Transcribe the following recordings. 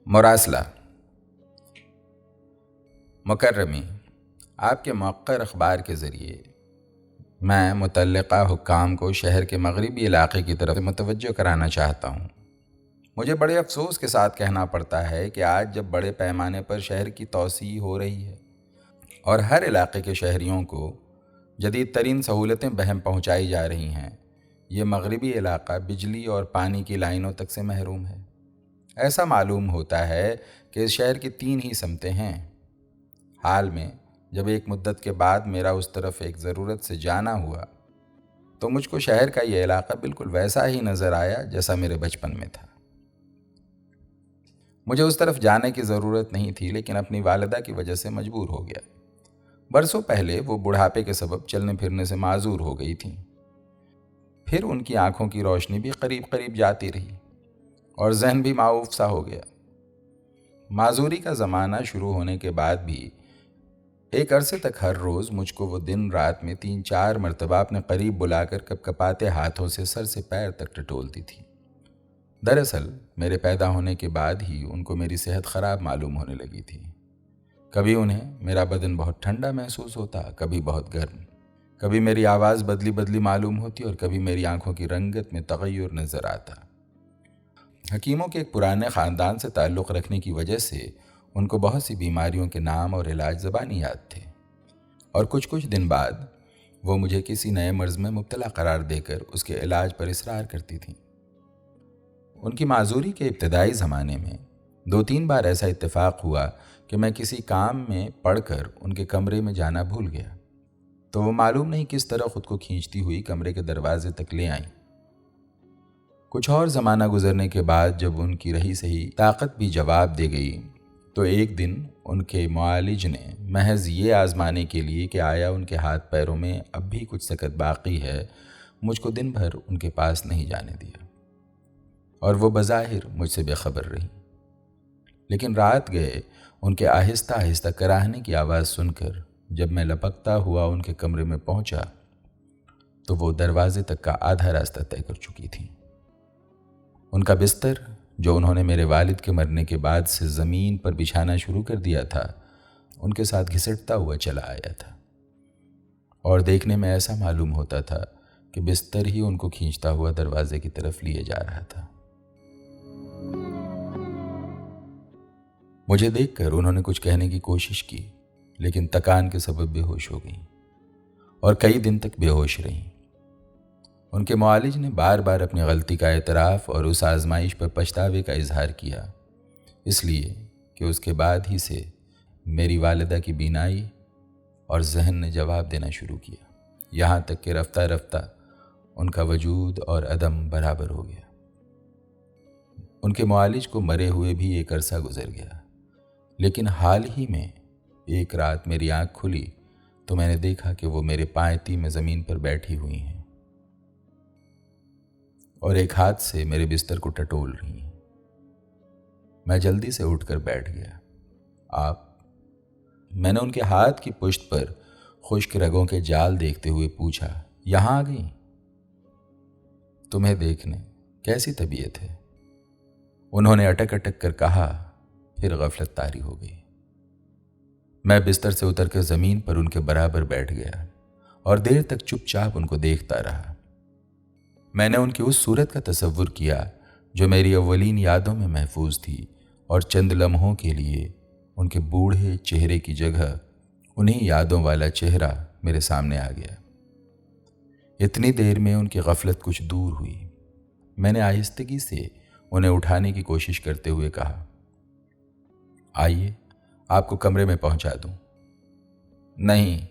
مراسلہ مکرمی، آپ کے موقر اخبار کے ذریعے میں متعلقہ حکام کو شہر کے مغربی علاقے کی طرف متوجہ کرانا چاہتا ہوں۔ مجھے بڑے افسوس کے ساتھ کہنا پڑتا ہے کہ آج جب بڑے پیمانے پر شہر کی توسیع ہو رہی ہے اور ہر علاقے کے شہریوں کو جدید ترین سہولتیں بہم پہنچائی جا رہی ہیں، یہ مغربی علاقہ بجلی اور پانی کی لائنوں تک سے محروم ہے۔ ایسا معلوم ہوتا ہے کہ اس شہر کی 3 ہی سمتیں ہیں۔ حال میں جب ایک مدت کے بعد میرا اس طرف ایک ضرورت سے جانا ہوا تو مجھ کو شہر کا یہ علاقہ بالکل ویسا ہی نظر آیا جیسا میرے بچپن میں تھا۔ مجھے اس طرف جانے کی ضرورت نہیں تھی، لیکن اپنی والدہ کی وجہ سے مجبور ہو گیا۔ برسوں پہلے وہ بڑھاپے کے سبب چلنے پھرنے سے معذور ہو گئی تھیں۔ پھر ان کی آنکھوں کی روشنی بھی قریب قریب جاتی رہی اور ذہن بھی معوف سا ہو گیا۔ معذوری کا زمانہ شروع ہونے کے بعد بھی ایک عرصے تک ہر روز مجھ کو وہ دن رات میں 3-4 مرتبہ اپنے قریب بلا کر کپکپاتے ہاتھوں سے سر سے پیر تک ٹٹولتی تھی۔ دراصل میرے پیدا ہونے کے بعد ہی ان کو میری صحت خراب معلوم ہونے لگی تھی۔ کبھی انہیں میرا بدن بہت ٹھنڈا محسوس ہوتا، کبھی بہت گرم، کبھی میری آواز بدلی بدلی معلوم ہوتی اور کبھی میری آنکھوں کی رنگت میں تغیر نظر آتا۔ حکیموں کے ایک پرانے خاندان سے تعلق رکھنے کی وجہ سے ان کو بہت سی بیماریوں کے نام اور علاج زبانی یاد تھے، اور کچھ دن بعد وہ مجھے کسی نئے مرض میں مبتلا قرار دے کر اس کے علاج پر اصرار کرتی تھیں۔ ان کی معذوری کے ابتدائی زمانے میں 2-3 بار ایسا اتفاق ہوا کہ میں کسی کام میں پڑھ کر ان کے کمرے میں جانا بھول گیا، تو وہ معلوم نہیں کس طرح خود کو کھینچتی ہوئی کمرے کے دروازے تک لے آئیں۔ کچھ اور زمانہ گزرنے کے بعد جب ان کی رہی سہی طاقت بھی جواب دے گئی تو ایک دن ان کے معالج نے محض یہ آزمانے کے لیے کہ آیا ان کے ہاتھ پیروں میں اب بھی کچھ سکت باقی ہے، مجھ کو دن بھر ان کے پاس نہیں جانے دیا، اور وہ بظاہر مجھ سے بے خبر رہی۔ لیکن رات گئے ان کے آہستہ آہستہ کراہنے کی آواز سن کر جب میں لپکتا ہوا ان کے کمرے میں پہنچا تو وہ دروازے تک کا آدھا راستہ طے کر چکی تھیں۔ ان کا بستر جو انہوں نے میرے والد کے مرنے کے بعد سے زمین پر بچھانا شروع کر دیا تھا، ان کے ساتھ گھسٹتا ہوا چلا آیا تھا، اور دیکھنے میں ایسا معلوم ہوتا تھا کہ بستر ہی ان کو کھینچتا ہوا دروازے کی طرف لیے جا رہا تھا۔ مجھے دیکھ کر انہوں نے کچھ کہنے کی کوشش کی، لیکن تکان کے سبب بے ہوش ہو گئیں اور کئی دن تک بے ہوش رہیں۔ ان کے معالج نے بار بار اپنی غلطی کا اعتراف اور اس آزمائش پر پچھتاوے کا اظہار کیا، اس لیے کہ اس کے بعد ہی سے میری والدہ کی بینائی اور ذہن نے جواب دینا شروع کیا، یہاں تک کہ رفتہ رفتہ ان کا وجود اور عدم برابر ہو گیا۔ ان کے معالج کو مرے ہوئے بھی ایک عرصہ گزر گیا، لیکن حال ہی میں ایک رات میری آنکھ کھلی تو میں نے دیکھا کہ وہ میرے پایتی میں زمین پر بیٹھی ہوئی ہیں اور ایک ہاتھ سے میرے بستر کو ٹٹول رہی ہیں۔ میں جلدی سے اٹھ کر بیٹھ گیا۔ آپ؟ میں نے ان کے ہاتھ کی پشت پر خشک رگوں کے جال دیکھتے ہوئے پوچھا، یہاں آ گئی؟ تمہیں دیکھنے کیسی طبیعت ہے؟ انہوں نے اٹک اٹک کر کہا، پھر غفلت طاری ہو گئی۔ میں بستر سے اتر کر زمین پر ان کے برابر بیٹھ گیا اور دیر تک چپ چاپ ان کو دیکھتا رہا۔ میں نے ان کی اس صورت کا تصور کیا جو میری اولین یادوں میں محفوظ تھی، اور چند لمحوں کے لیے ان کے بوڑھے چہرے کی جگہ انہی یادوں والا چہرہ میرے سامنے آ گیا۔ اتنی دیر میں ان کی غفلت کچھ دور ہوئی۔ میں نے آہستگی سے انہیں اٹھانے کی کوشش کرتے ہوئے کہا، آئیے آپ کو کمرے میں پہنچا دوں۔ نہیں،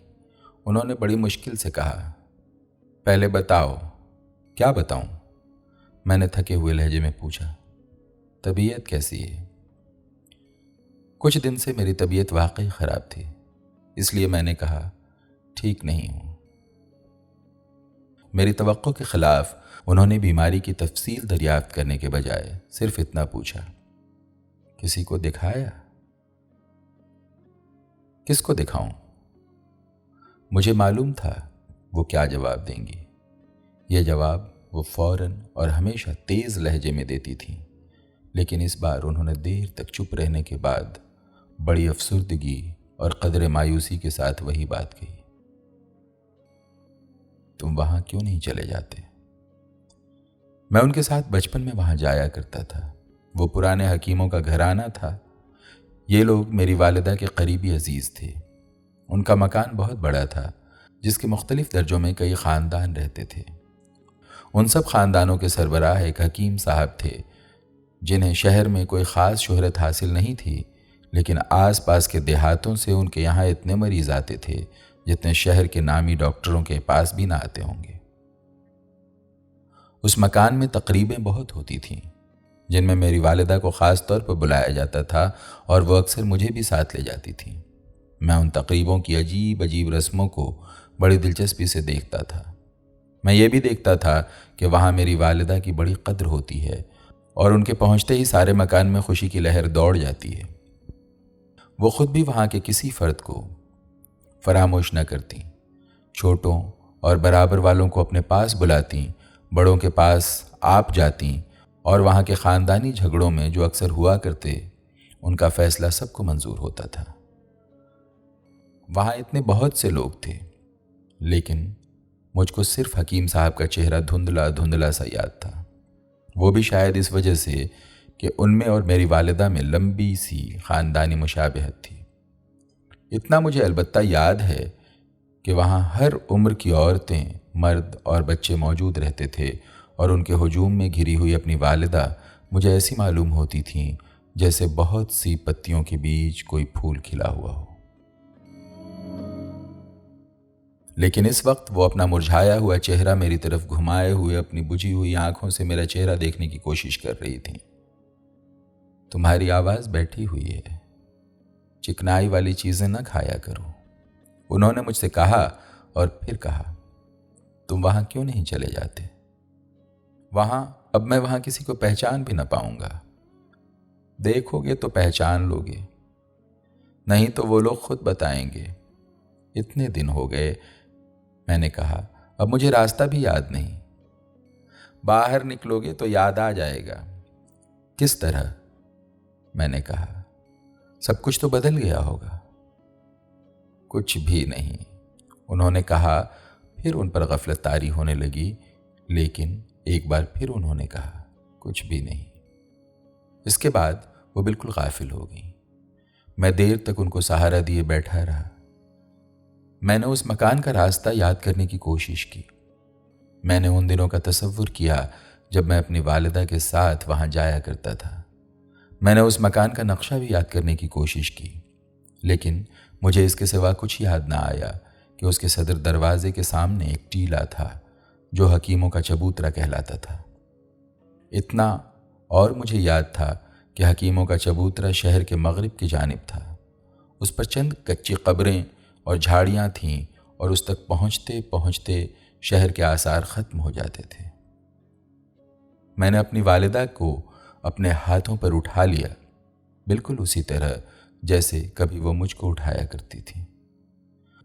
انہوں نے بڑی مشکل سے کہا، پہلے بتاؤ۔ کیا بتاؤں؟ میں نے تھکے ہوئے لہجے میں پوچھا۔ طبیعت کیسی ہے؟ کچھ دن سے میری طبیعت واقعی خراب تھی، اس لیے میں نے کہا، ٹھیک نہیں ہوں۔ میری توقع کے خلاف انہوں نے بیماری کی تفصیل دریافت کرنے کے بجائے صرف اتنا پوچھا، کسی کو دکھایا؟ کس کو دکھاؤں؟ مجھے معلوم تھا وہ کیا جواب دیں گی۔ یہ جواب وہ فوراً اور ہمیشہ تیز لہجے میں دیتی تھیں، لیکن اس بار انہوں نے دیر تک چپ رہنے کے بعد بڑی افسردگی اور قدر مایوسی کے ساتھ وہی بات کہی، تم وہاں کیوں نہیں چلے جاتے؟ میں ان کے ساتھ بچپن میں وہاں جایا کرتا تھا، وہ پرانے حکیموں کا گھرانہ تھا، یہ لوگ میری والدہ کے قریبی عزیز تھے، ان کا مکان بہت بڑا تھا جس کے مختلف درجوں میں کئی خاندان رہتے تھے، ان سب خاندانوں کے سربراہ ایک حکیم صاحب تھے جنہیں شہر میں کوئی خاص شہرت حاصل نہیں تھی، لیکن آس پاس کے دیہاتوں سے ان کے یہاں اتنے مریض آتے تھے جتنے شہر کے نامی ڈاکٹروں کے پاس بھی نہ آتے ہوں گے۔ اس مکان میں تقریبیں بہت ہوتی تھیں جن میں میری والدہ کو خاص طور پر بلایا جاتا تھا اور وہ اکثر مجھے بھی ساتھ لے جاتی تھیں۔ میں ان تقریبوں کی عجیب عجیب رسموں کو بڑی دلچسپی سے دیکھتا تھا۔ میں یہ بھی دیکھتا تھا کہ وہاں میری والدہ کی بڑی قدر ہوتی ہے اور ان کے پہنچتے ہی سارے مکان میں خوشی کی لہر دوڑ جاتی ہے۔ وہ خود بھی وہاں کے کسی فرد کو فراموش نہ کرتی، چھوٹوں اور برابر والوں کو اپنے پاس بلاتی، بڑوں کے پاس آپ جاتی اور وہاں کے خاندانی جھگڑوں میں جو اکثر ہوا کرتے ان کا فیصلہ سب کو منظور ہوتا تھا۔ وہاں اتنے بہت سے لوگ تھے لیکن مجھ کو صرف حکیم صاحب کا چہرہ دھندلا دھندلا سا یاد تھا، وہ بھی شاید اس وجہ سے کہ ان میں اور میری والدہ میں لمبی سی خاندانی مشابہت تھی۔ اتنا مجھے البتہ یاد ہے کہ وہاں ہر عمر کی عورتیں، مرد اور بچے موجود رہتے تھے اور ان کے ہجوم میں گھری ہوئی اپنی والدہ مجھے ایسی معلوم ہوتی تھیں جیسے بہت سی پتیوں کے بیچ کوئی پھول کھلا ہوا ہو۔ لیکن اس وقت وہ اپنا مرجھایا ہوا چہرہ میری طرف گھمائے ہوئے اپنی بجھی ہوئی آنکھوں سے میرا چہرہ دیکھنے کی کوشش کر رہی تھیں۔ تمہاری آواز بیٹھی ہوئی ہے، چکنائی والی چیزیں نہ کھایا کرو، انہوں نے مجھ سے کہا اور پھر کہا، تم وہاں کیوں نہیں چلے جاتے؟ وہاں اب میں وہاں کسی کو پہچان بھی نہ پاؤں گا، دیکھو گے تو پہچان لو گے، نہیں تو وہ لوگ خود بتائیں گے۔ اتنے دن ہو گئے، میں نے کہا، اب مجھے راستہ بھی یاد نہیں۔ باہر نکلو گے تو یاد آ جائے گا۔ کس طرح؟ میں نے کہا، سب کچھ تو بدل گیا ہوگا۔ کچھ بھی نہیں، انہوں نے کہا، پھر ان پر غفلت طاری ہونے لگی، لیکن ایک بار پھر انہوں نے کہا، کچھ بھی نہیں۔ اس کے بعد وہ بالکل غافل ہو گئی۔ میں دیر تک ان کو سہارا دیے بیٹھا رہا۔ میں نے اس مکان کا راستہ یاد کرنے کی کوشش کی۔ میں نے ان دنوں کا تصور کیا جب میں اپنی والدہ کے ساتھ وہاں جایا کرتا تھا۔ میں نے اس مکان کا نقشہ بھی یاد کرنے کی کوشش کی، لیکن مجھے اس کے سوا کچھ یاد نہ آیا کہ اس کے صدر دروازے کے سامنے ایک ٹیلہ تھا جو حکیموں کا چبوترا کہلاتا تھا۔ اتنا اور مجھے یاد تھا کہ حکیموں کا چبوترا شہر کے مغرب کی جانب تھا، اس پر چند کچی قبریں اور جھاڑیاں تھیں اور اس تک پہنچتے پہنچتے شہر کے آثار ختم ہو جاتے تھے۔ میں نے اپنی والدہ کو اپنے ہاتھوں پر اٹھا لیا، بالکل اسی طرح جیسے کبھی وہ مجھ کو اٹھایا کرتی تھی،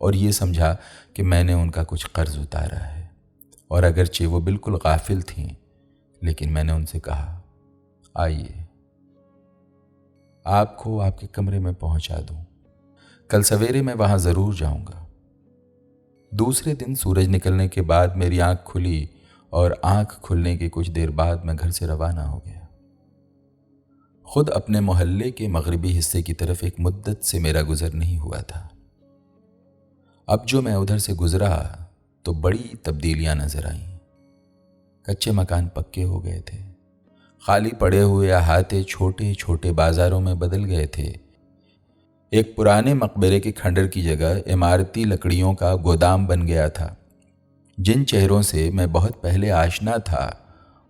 اور یہ سمجھا کہ میں نے ان کا کچھ قرض اتارا ہے، اور اگرچہ وہ بالکل غافل تھیں لیکن میں نے ان سے کہا، آئیے آپ کو آپ کے کمرے میں پہنچا دوں، کل سویرے میں وہاں ضرور جاؤں گا۔ دوسرے دن سورج نکلنے کے بعد میری آنکھ کھلی اور آنکھ کھلنے کے کچھ دیر بعد میں گھر سے روانہ ہو گیا۔ خود اپنے محلے کے مغربی حصے کی طرف ایک مدت سے میرا گزر نہیں ہوا تھا۔ اب جو میں ادھر سے گزرا تو بڑی تبدیلیاں نظر آئیں۔ کچے مکان پکے ہو گئے تھے، خالی پڑے ہوئے احاطے چھوٹے چھوٹے بازاروں میں بدل گئے تھے۔ ایک پرانے مقبرے کے کھنڈر کی جگہ عمارتی لکڑیوں کا گودام بن گیا تھا۔ جن چہروں سے میں بہت پہلے آشنا تھا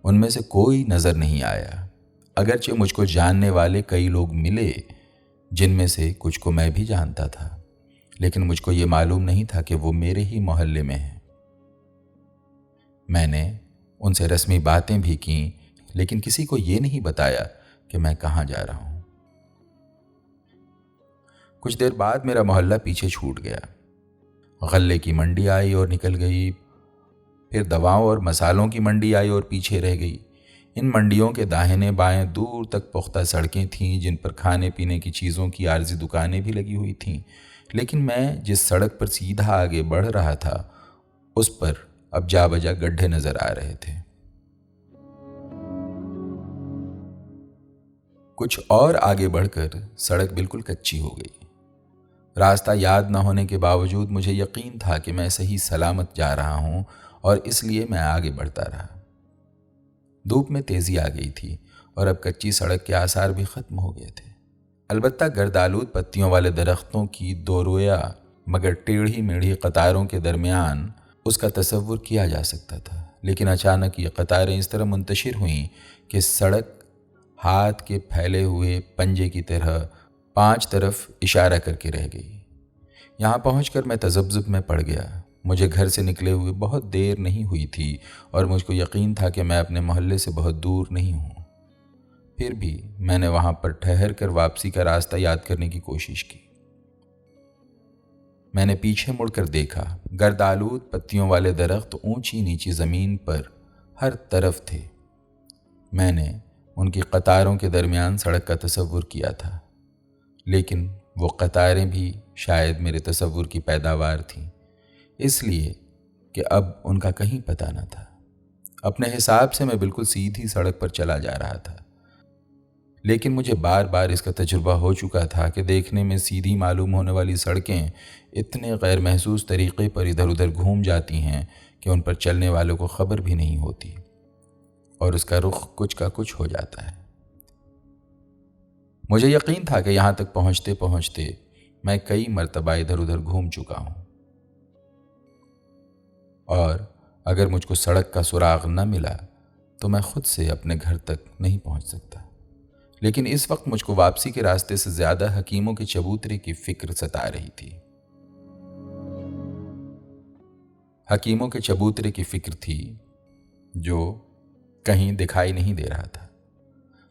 ان میں سے کوئی نظر نہیں آیا، اگرچہ مجھ کو جاننے والے کئی لوگ ملے جن میں سے کچھ کو میں بھی جانتا تھا، لیکن مجھ کو یہ معلوم نہیں تھا کہ وہ میرے ہی محلے میں ہیں۔ میں نے ان سے رسمی باتیں بھی کیں لیکن کسی کو یہ نہیں بتایا کہ میں کہاں جا رہا ہوں۔ کچھ دیر بعد میرا محلہ پیچھے چھوٹ گیا۔ غلے کی منڈی آئی اور نکل گئی، پھر دواؤں اور مسالوں کی منڈی آئی اور پیچھے رہ گئی۔ ان منڈیوں کے داہنے بائیں دور تک پختہ سڑکیں تھیں جن پر کھانے پینے کی چیزوں کی عارضی دکانیں بھی لگی ہوئی تھیں، لیکن میں جس سڑک پر سیدھا آگے بڑھ رہا تھا اس پر اب جا بجا گڈھے نظر آ رہے تھے۔ کچھ اور آگے بڑھ کر سڑک بالکل کچی ہو گئی۔ راستہ یاد نہ ہونے کے باوجود مجھے یقین تھا کہ میں صحیح سلامت جا رہا ہوں، اور اس لیے میں آگے بڑھتا رہا۔ دھوپ میں تیزی آ گئی تھی اور اب کچی سڑک کے آثار بھی ختم ہو گئے تھے۔ البتہ گردآلود پتیوں والے درختوں کی دو رویا مگر ٹیڑھی میڑھی قطاروں کے درمیان اس کا تصور کیا جا سکتا تھا، لیکن اچانک یہ قطاریں اس طرح منتشر ہوئیں کہ سڑک ہاتھ کے پھیلے ہوئے پنجے کی طرح 5 طرف اشارہ کر کے رہ گئی۔ یہاں پہنچ کر میں تذبذب میں پڑ گیا۔ مجھے گھر سے نکلے ہوئے بہت دیر نہیں ہوئی تھی اور مجھ کو یقین تھا کہ میں اپنے محلے سے بہت دور نہیں ہوں۔ پھر بھی میں نے وہاں پر ٹھہر کر واپسی کا راستہ یاد کرنے کی کوشش کی۔ میں نے پیچھے مڑ کر دیکھا، گردآلود پتیوں والے درخت اونچی نیچی زمین پر ہر طرف تھے۔ میں نے ان کی قطاروں کے درمیان سڑک کا تصور کیا تھا، لیکن وہ قطاریں بھی شاید میرے تصور کی پیداوار تھیں، اس لیے کہ اب ان کا کہیں پتہ نہ تھا۔ اپنے حساب سے میں بالکل سیدھی سڑک پر چلا جا رہا تھا، لیکن مجھے بار بار اس کا تجربہ ہو چکا تھا کہ دیکھنے میں سیدھی معلوم ہونے والی سڑکیں اتنے غیر محسوس طریقے پر ادھر ادھر گھوم جاتی ہیں کہ ان پر چلنے والوں کو خبر بھی نہیں ہوتی، اور اس کا رخ کچھ کا کچھ ہو جاتا ہے۔ مجھے یقین تھا کہ یہاں تک پہنچتے پہنچتے میں کئی مرتبہ ادھر ادھر گھوم چکا ہوں، اور اگر مجھ کو سڑک کا سراغ نہ ملا تو میں خود سے اپنے گھر تک نہیں پہنچ سکتا۔ لیکن اس وقت مجھ کو واپسی کے راستے سے زیادہ حکیموں کے چبوترے کی فکر ستا رہی تھی۔ حکیموں کے چبوترے کی فکر تھی جو کہیں دکھائی نہیں دے رہا تھا۔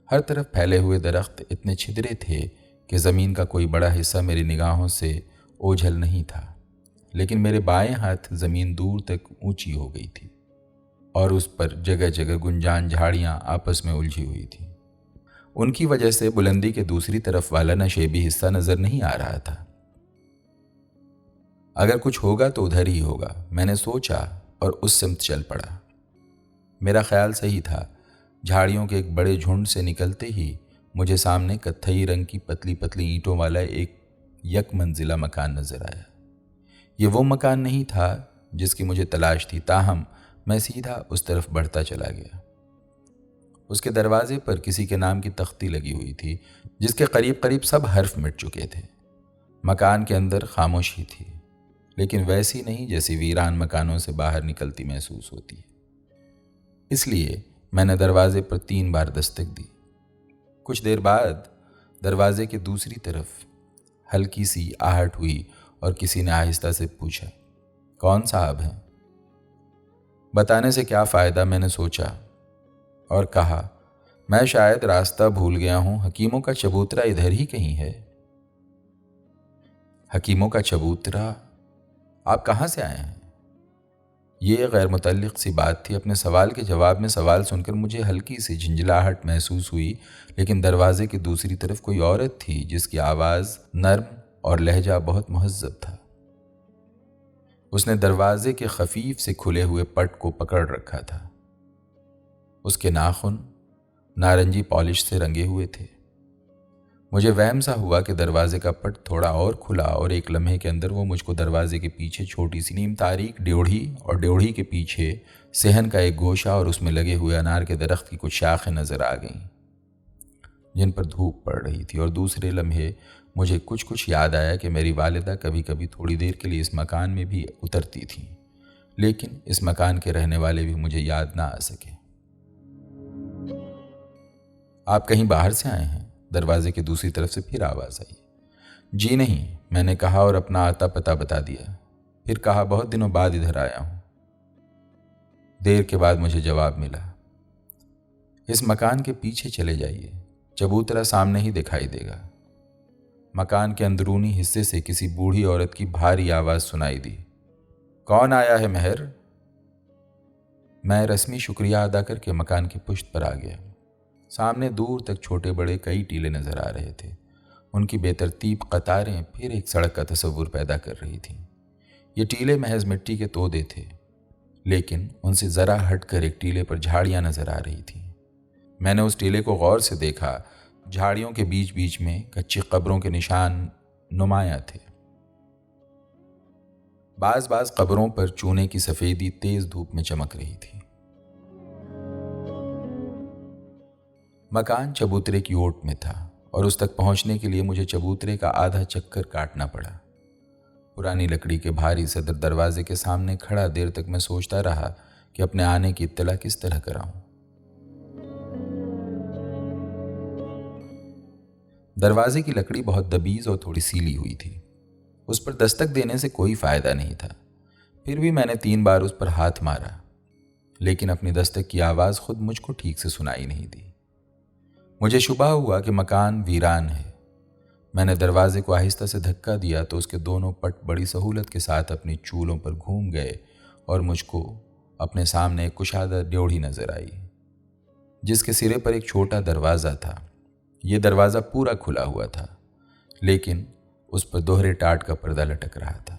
ہر طرف پھیلے ہوئے درخت اتنے چھدرے تھے کہ زمین کا کوئی بڑا حصہ میری نگاہوں سے اوجھل نہیں تھا، لیکن میرے بائیں ہاتھ زمین دور تک اونچی ہو گئی تھی اور اس پر جگہ جگہ گنجان جھاڑیاں آپس میں الجھی ہوئی تھیں۔ ان کی وجہ سے بلندی کے دوسری طرف والا نشیبی حصہ نظر نہیں آ رہا تھا۔ اگر کچھ ہوگا تو ادھر ہی ہوگا، میں نے سوچا اور اس سمت چل پڑا۔ میرا خیال صحیح تھا۔ جھاڑیوں کے ایک بڑے جھنڈ سے نکلتے ہی مجھے سامنے کتھئی رنگ کی پتلی پتلی اینٹوں والا ایک یک منزلہ مکان نظر آیا۔ یہ وہ مکان نہیں تھا جس کی مجھے تلاش تھی، تاہم میں سیدھا اس طرف بڑھتا چلا گیا۔ اس کے دروازے پر کسی کے نام کی تختی لگی ہوئی تھی جس کے قریب قریب سب حرف مٹ چکے تھے۔ مکان کے اندر خاموشی تھی، لیکن ویسی نہیں جیسی ویران مکانوں سے باہر نکلتی محسوس ہوتی ہے۔ اس لیے میں نے دروازے پر 3 بار دستک دی۔ کچھ دیر بعد دروازے کے دوسری طرف ہلکی سی آہٹ ہوئی اور کسی نے آہستہ سے پوچھا، کون صاحب ہیں؟ بتانے سے کیا فائدہ، میں نے سوچا، اور کہا، میں شاید راستہ بھول گیا ہوں، حکیموں کا چبوترا ادھر ہی کہیں ہے۔ حکیموں کا چبوترا؟ آپ کہاں سے آئے ہیں؟ یہ غیر متعلق سی بات تھی۔ اپنے سوال کے جواب میں سوال سن کر مجھے ہلکی سی جھنجھلاہٹ محسوس ہوئی، لیکن دروازے کی دوسری طرف کوئی عورت تھی جس کی آواز نرم اور لہجہ بہت مہذب تھا۔ اس نے دروازے کے خفیف سے کھلے ہوئے پٹ کو پکڑ رکھا تھا۔ اس کے ناخن نارنجی پالش سے رنگے ہوئے تھے۔ مجھے وہم سا ہوا کہ دروازے کا پٹ تھوڑا اور کھلا اور ایک لمحے کے اندر وہ مجھ کو دروازے کے پیچھے چھوٹی سی نیم تاریک ڈیوڑھی اور ڈیوڑھی کے پیچھے صحن کا ایک گوشہ اور اس میں لگے ہوئے انار کے درخت کی کچھ شاخیں نظر آ گئیں جن پر دھوپ پڑ رہی تھی، اور دوسرے لمحے مجھے کچھ یاد آیا کہ میری والدہ کبھی کبھی تھوڑی دیر کے لیے اس مکان میں بھی اترتی تھیں، لیکن اس مکان کے رہنے والے بھی مجھے یاد نہ آ سکے۔ آپ کہیں باہر سے آئے ہیں؟ دروازے کی دوسری طرف سے پھر آواز آئی۔ جی نہیں، میں نے کہا اور اپنا آتا پتہ بتا دیا۔ پھر کہا، بہت دنوں بعد ادھر آیا ہوں۔ دیر کے بعد مجھے جواب ملا، اس مکان کے پیچھے چلے جائیے، چبوترا سامنے ہی دکھائی دے گا۔ مکان کے اندرونی حصے سے کسی بوڑھی عورت کی بھاری آواز سنائی دی، کون آیا ہے مہر؟ میں رسمی شکریہ ادا کر کے مکان کی پشت پر آ گیا۔ سامنے دور تک چھوٹے بڑے کئی ٹیلے نظر آ رہے تھے۔ ان کی بے ترتیب قطاریں پھر ایک سڑک کا تصور پیدا کر رہی تھیں۔ یہ ٹیلے محض مٹی کے تودے تھے، لیکن ان سے ذرا ہٹ کر ایک ٹیلے پر جھاڑیاں نظر آ رہی تھیں۔ میں نے اس ٹیلے کو غور سے دیکھا۔ جھاڑیوں کے بیچ بیچ میں کچی قبروں کے نشان نمایاں تھے۔ بعض قبروں پر چونے کی سفیدی تیز دھوپ میں چمک رہی تھی۔ مکان چبوترے کی اوٹ میں تھا اور اس تک پہنچنے کے لیے مجھے چبوترے کا آدھا چکر کاٹنا پڑا۔ پرانی لکڑی کے بھاری صدر دروازے کے سامنے کھڑا دیر تک میں سوچتا رہا کہ اپنے آنے کی اطلاع کس طرح کراؤں۔ دروازے کی لکڑی بہت دبیز اور تھوڑی سیلی ہوئی تھی۔ اس پر دستک دینے سے کوئی فائدہ نہیں تھا۔ پھر بھی میں نے 3 بار اس پر ہاتھ مارا، لیکن اپنی دستک کی آواز خود مجھ کو ٹھیک سے سنائی نہیں دی۔ مجھے شبہ ہوا کہ مکان ویران ہے۔ میں نے دروازے کو آہستہ سے دھکا دیا تو اس کے دونوں پٹ بڑی سہولت کے ساتھ اپنی چولوں پر گھوم گئے اور مجھ کو اپنے سامنے ایک کشادہ ڈیوڑھی نظر آئی، جس کے سرے پر ایک چھوٹا دروازہ تھا۔ یہ دروازہ پورا کھلا ہوا تھا، لیکن اس پر دوہرے ٹاٹ کا پردہ لٹک رہا تھا۔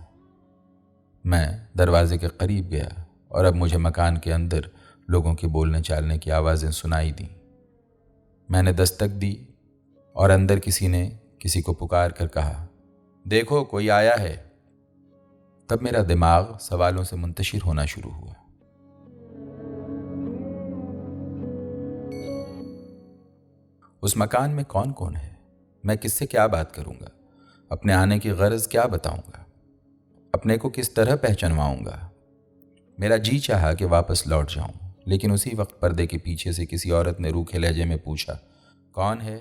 میں دروازے کے قریب گیا اور اب مجھے مکان کے اندر لوگوں کے بولنے چالنے کی آوازیں سنائی دیں۔ میں نے دستک دی اور اندر کسی نے کسی کو پکار کر کہا، دیکھو کوئی آیا ہے۔ تب میرا دماغ سوالوں سے منتشر ہونا شروع ہوا۔ اس مکان میں کون کون ہے؟ میں کس سے کیا بات کروں گا؟ اپنے آنے کی غرض کیا بتاؤں گا؟ اپنے کو کس طرح پہچنواؤں گا؟ میرا جی چاہا کہ واپس لوٹ جاؤں، لیکن اسی وقت پردے کے پیچھے سے کسی عورت نے روکھے لہجے میں پوچھا، کون ہے؟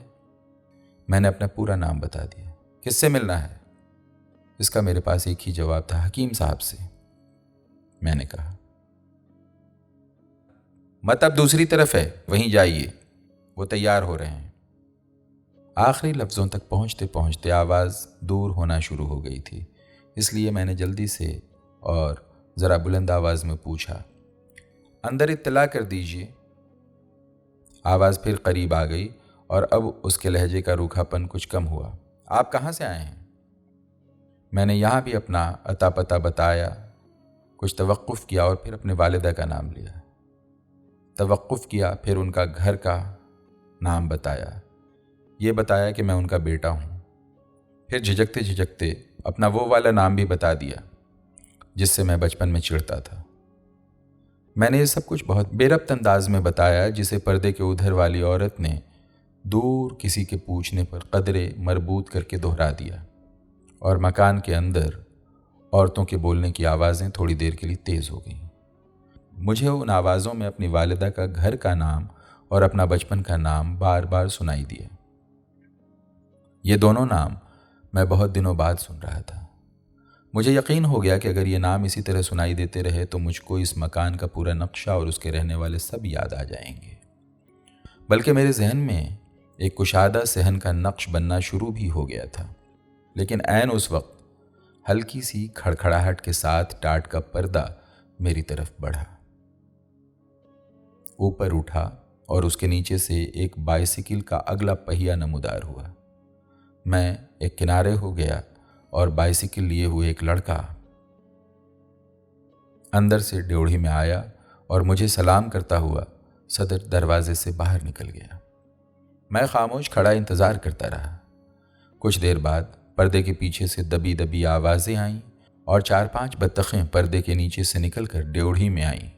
میں نے اپنا پورا نام بتا دیا۔ کس سے ملنا ہے؟ اس کا میرے پاس ایک ہی جواب تھا، حکیم صاحب سے۔ میں نے کہا، مت اب دوسری طرف ہے، وہیں جائیے، وہ تیار ہو رہے ہیں۔ آخری لفظوں تک پہنچتے پہنچتے آواز دور ہونا شروع ہو گئی تھی، اس لیے میں نے جلدی سے اور ذرا بلند آواز میں پوچھا، اندر اطلاع کر دیجیے۔ آواز پھر قریب آ گئی اور اب اس کے لہجے کا روکھا پن کچھ کم ہوا۔ آپ کہاں سے آئے ہیں؟ میں نے یہاں بھی اپنا عطا پتہ بتایا، کچھ توقف کیا اور پھر اپنے والدہ کا نام لیا۔ توقف کیا، پھر ان کا گھر کا نام بتایا، یہ بتایا کہ میں ان کا بیٹا ہوں۔ پھر جھجکتے جھجکتے اپنا وہ والا نام بھی بتا دیا جس سے میں بچپن میں چڑھتا تھا۔ میں نے یہ سب کچھ بہت بے ربط انداز میں بتایا، جسے پردے کے ادھر والی عورت نے دور کسی کے پوچھنے پر قدرے مربوط کر کے دہرا دیا، اور مکان کے اندر عورتوں کے بولنے کی آوازیں تھوڑی دیر کے لیے تیز ہو گئیں۔ مجھے ان آوازوں میں اپنی والدہ کا گھر کا نام اور اپنا بچپن کا نام بار بار سنائی دیا۔ یہ دونوں نام میں بہت دنوں بعد سن رہا تھا۔ مجھے یقین ہو گیا کہ اگر یہ نام اسی طرح سنائی دیتے رہے تو مجھ کو اس مکان کا پورا نقشہ اور اس کے رہنے والے سب یاد آ جائیں گے، بلکہ میرے ذہن میں ایک کشادہ صحن کا نقش بننا شروع بھی ہو گیا تھا۔ لیکن عین اس وقت ہلکی سی کھڑکھڑاہٹ کے ساتھ ٹاٹ کا پردہ میری طرف بڑھا، اوپر اٹھا اور اس کے نیچے سے ایک بائیسیکل کا اگلا پہیا نمودار ہوا۔ میں ایک کنارے ہو گیا اور بائیسیکل لیے ہوئے ایک لڑکا اندر سے ڈیوڑھی میں آیا اور مجھے سلام کرتا ہوا صدر دروازے سے باہر نکل گیا۔ میں خاموش کھڑا انتظار کرتا رہا۔ کچھ دیر بعد پردے کے پیچھے سے دبی دبی آوازیں آئیں اور 4-5 بطخیں پردے کے نیچے سے نکل کر ڈیوڑھی میں آئیں۔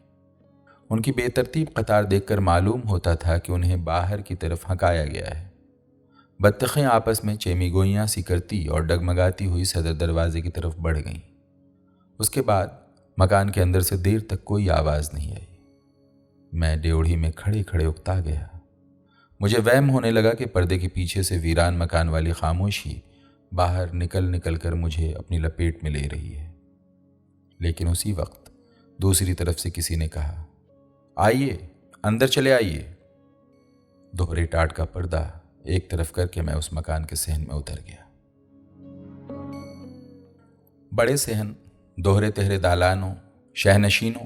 ان کی بے ترتیب قطار دیکھ کر معلوم ہوتا تھا کہ انہیں باہر کی طرف ہھکایا گیا ہے۔ بطخیں آپس میں چیمی گوئیاں سی کرتی اور ڈگمگاتی ہوئی صدر دروازے کی طرف بڑھ گئیں۔ اس کے بعد مکان کے اندر سے دیر تک کوئی آواز نہیں آئی۔ میں ڈیوڑھی میں کھڑے کھڑے اکتا گیا۔ مجھے وہم ہونے لگا کہ پردے کے پیچھے سے ویران مکان والی خاموشی باہر نکل نکل کر مجھے اپنی لپیٹ میں لے رہی ہے۔ لیکن اسی وقت دوسری طرف سے کسی نے کہا، آئیے، اندر چلے آئیے۔ دوہرے ٹاٹ کا پردہ ایک طرف کر کے میں اس مکان کے صحن میں اتر گیا۔ بڑے صحن، دوہرے تہرے دالانوں، شہنشینوں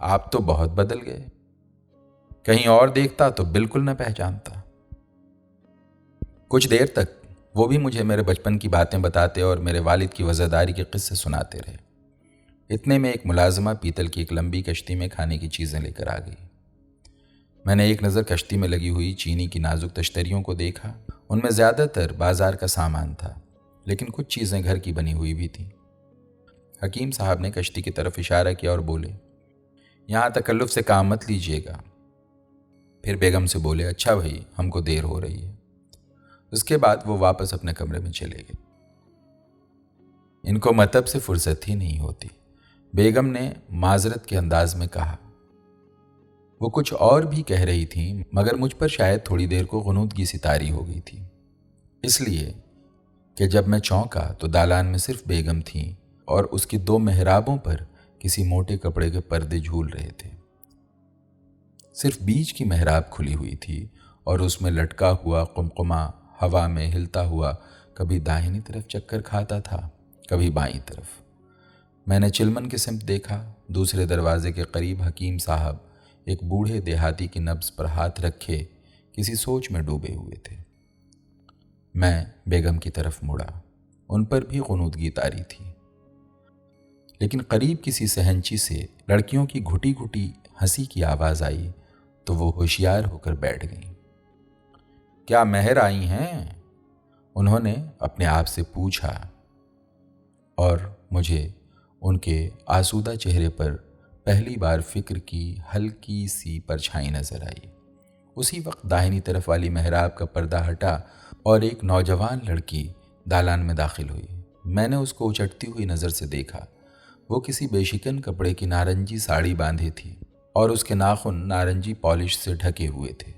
آپ تو بہت بدل گئے، کہیں اور دیکھتا تو بالکل نہ پہچانتا۔ کچھ دیر تک وہ بھی مجھے میرے بچپن کی باتیں بتاتے اور میرے والد کی وزاداری کے قصے سناتے رہے۔ اتنے میں ایک ملازمہ پیتل کی ایک لمبی کشتی میں کھانے کی چیزیں لے کر آ گئی۔ میں نے ایک نظر کشتی میں لگی ہوئی چینی کی نازک تشتریوں کو دیکھا۔ ان میں زیادہ تر بازار کا سامان تھا، لیکن کچھ چیزیں گھر کی بنی ہوئی بھی تھیں۔ حکیم صاحب نے کشتی کی طرف اشارہ کیا اور بولے، یہاں تکلف سے کام مت لیجیے گا۔ پھر بیگم سے بولے، اچھا بھائی، ہم کو دیر ہو رہی ہے۔ اس کے بعد وہ واپس اپنے کمرے میں چلے گئے۔ ان کو مطلب سے فرصت ہی نہیں ہوتی، بیگم نے معذرت کے انداز میں کہا۔ وہ کچھ اور بھی کہہ رہی تھیں، مگر مجھ پر شاید تھوڑی دیر کو غنودگی سی طاری ہو گئی تھی، اس لیے کہ جب میں چونکا تو دالان میں صرف بیگم تھیں اور اس کی 2 محرابوں پر کسی موٹے کپڑے کے پردے جھول رہے تھے۔ صرف بیچ کی محراب کھلی ہوئی تھی اور اس میں لٹکا ہوا قمقمہ ہوا میں ہلتا ہوا کبھی داہنی طرف چکر کھاتا تھا، کبھی بائیں طرف۔ میں نے چلمن کی سمت دیکھا۔ دوسرے دروازے کے قریب حکیم صاحب ایک بوڑھے دیہاتی کی نبض پر ہاتھ رکھے کسی سوچ میں ڈوبے ہوئے تھے۔ میں بیگم کی طرف مڑا، ان پر بھی غنودگی طاری تھی، لیکن قریب کسی صحنچی سے لڑکیوں کی گھٹی گھٹی ہنسی کی آواز آئی تو وہ ہوشیار ہو کر بیٹھ گئیں۔ کیا مہر آئی ہیں؟ انہوں نے اپنے آپ سے پوچھا، اور مجھے ان کے آسودہ چہرے پر پہلی بار فکر کی ہلکی سی پرچھائی نظر آئی۔ اسی وقت داہنی طرف والی محراب کا پردہ ہٹا اور ایک نوجوان لڑکی دالان میں داخل ہوئی۔ میں نے اس کو اچٹتی ہوئی نظر سے دیکھا۔ وہ کسی بے شکن کپڑے کی نارنجی ساڑی باندھے تھی اور اس کے ناخن نارنجی پالش سے ڈھکے ہوئے تھے۔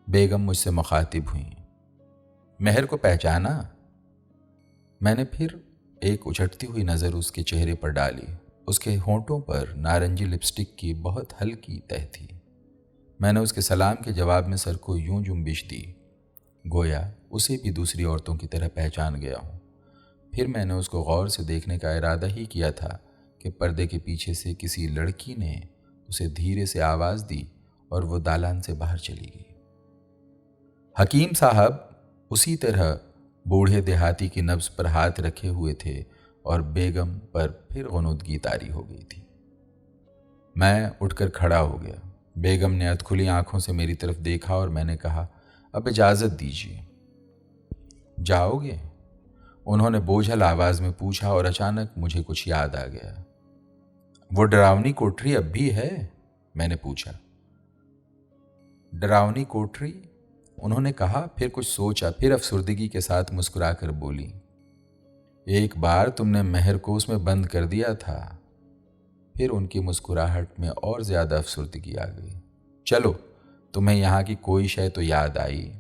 بیگم مجھ سے مخاطب ہوئیں، مہر کو پہچانا؟ میں نے پھر ایک اچٹتی ہوئی نظر اس کے چہرے پر ڈالی۔ اس کے ہونٹوں پر نارنجی لپسٹک کی بہت ہلکی تہ تھی۔ میں نے اس کے سلام کے جواب میں سر کو یوں جنبش دی، گویا اسے بھی دوسری عورتوں کی طرح پہچان گیا ہوں۔ پھر میں نے اس کو غور سے دیکھنے کا ارادہ ہی کیا تھا کہ پردے کے پیچھے سے کسی لڑکی نے اسے دھیرے سے آواز دی اور وہ دالان سے باہر چلی گئی۔ حکیم صاحب اسی طرح بوڑھے دیہاتی کی نبض پر ہاتھ رکھے ہوئے تھے اور بیگم پر پھر غنودگی طاری ہو گئی تھی۔ میں اٹھ کر کھڑا ہو گیا۔ بیگم نے ادکھلی آنکھوں سے میری طرف دیکھا اور میں نے کہا، اب اجازت دیجیے۔ جاؤ گے؟ انہوں نے بوجھل آواز میں پوچھا اور اچانک مجھے کچھ یاد آ گیا۔ وہ ڈراؤنی کوٹری اب بھی ہے؟ میں نے پوچھا۔ ڈراؤنی کوٹری؟ انہوں نے کہا، پھر کچھ سوچا، پھر افسردگی کے ساتھ مسکرا کر بولی، ایک بار تم نے مہر کو اس میں بند کر دیا تھا۔ پھر ان کی مسکراہٹ میں اور زیادہ افسردگی آ گئی۔ چلو، تمہیں یہاں کی کوئی شے تو یاد آئی؟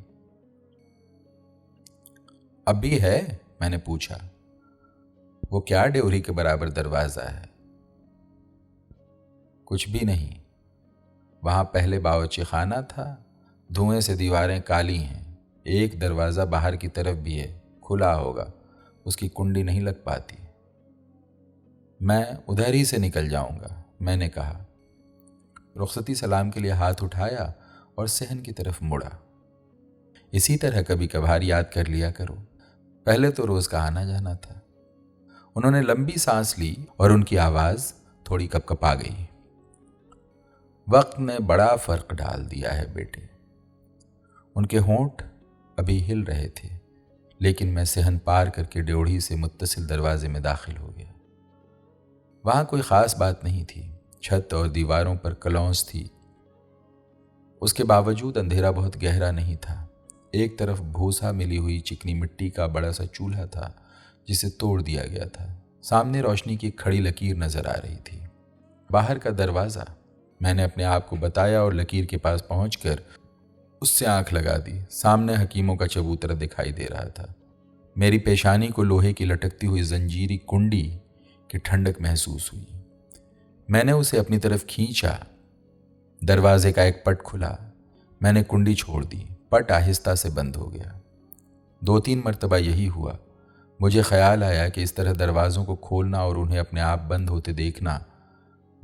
اب بھی ہے؟ میں نے پوچھا۔ وہ کیا ڈیوری کے برابر دروازہ ہے؟ کچھ بھی نہیں۔ وہاں پہلے باورچی خانہ تھا، دھوئیں سے دیواریں کالی ہیں، ایک دروازہ باہر کی طرف بھی ہے، کھلا ہوگا، اس کی کنڈی نہیں لگ پاتی۔ میں ادھر ہی سے نکل جاؤں گا، میں نے کہا۔ رخصتی سلام کے لیے ہاتھ اٹھایا اور صحن کی طرف مڑا۔ اسی طرح کبھی کبھار یاد کر لیا کرو، پہلے تو روز کا آنا جانا تھا۔ انہوں نے لمبی سانس لی اور ان کی آواز تھوڑی کپکپا گئی۔ وقت نے بڑا فرق ڈال دیا ہے بیٹے۔ ان کے ہونٹ ابھی ہل رہے تھے، لیکن میں صحن پار کر کے ڈیوڑھی سے متصل دروازے میں داخل ہو گیا۔ وہاں کوئی خاص بات نہیں تھی، چھت اور دیواروں پر کلونس تھی۔ اس کے باوجود اندھیرا بہت گہرا نہیں تھا۔ ایک طرف بھوسا ملی ہوئی چکنی مٹی کا بڑا سا چولہا تھا جسے توڑ دیا گیا تھا۔ سامنے روشنی کی کھڑی لکیر نظر آ رہی تھی۔ باہر کا دروازہ، میں نے اپنے آپ کو بتایا اور لکیر کے پاس پہنچ کر اس سے آنکھ لگا دی۔ سامنے حکیموں کا چبوترا دکھائی دے رہا تھا۔ میری پیشانی کو لوہے کی لٹکتی ہوئی زنجیری کنڈی کی ٹھنڈک محسوس ہوئی۔ میں نے اسے اپنی طرف کھینچا۔ دروازے کا ایک پٹ کھلا۔ میں نے کنڈی چھوڑ دی، پٹ آہستہ سے بند ہو گیا۔ 2-3 مرتبہ یہی ہوا۔ مجھے خیال آیا کہ اس طرح دروازوں کو کھولنا اور انہیں اپنے آپ بند ہوتے دیکھنا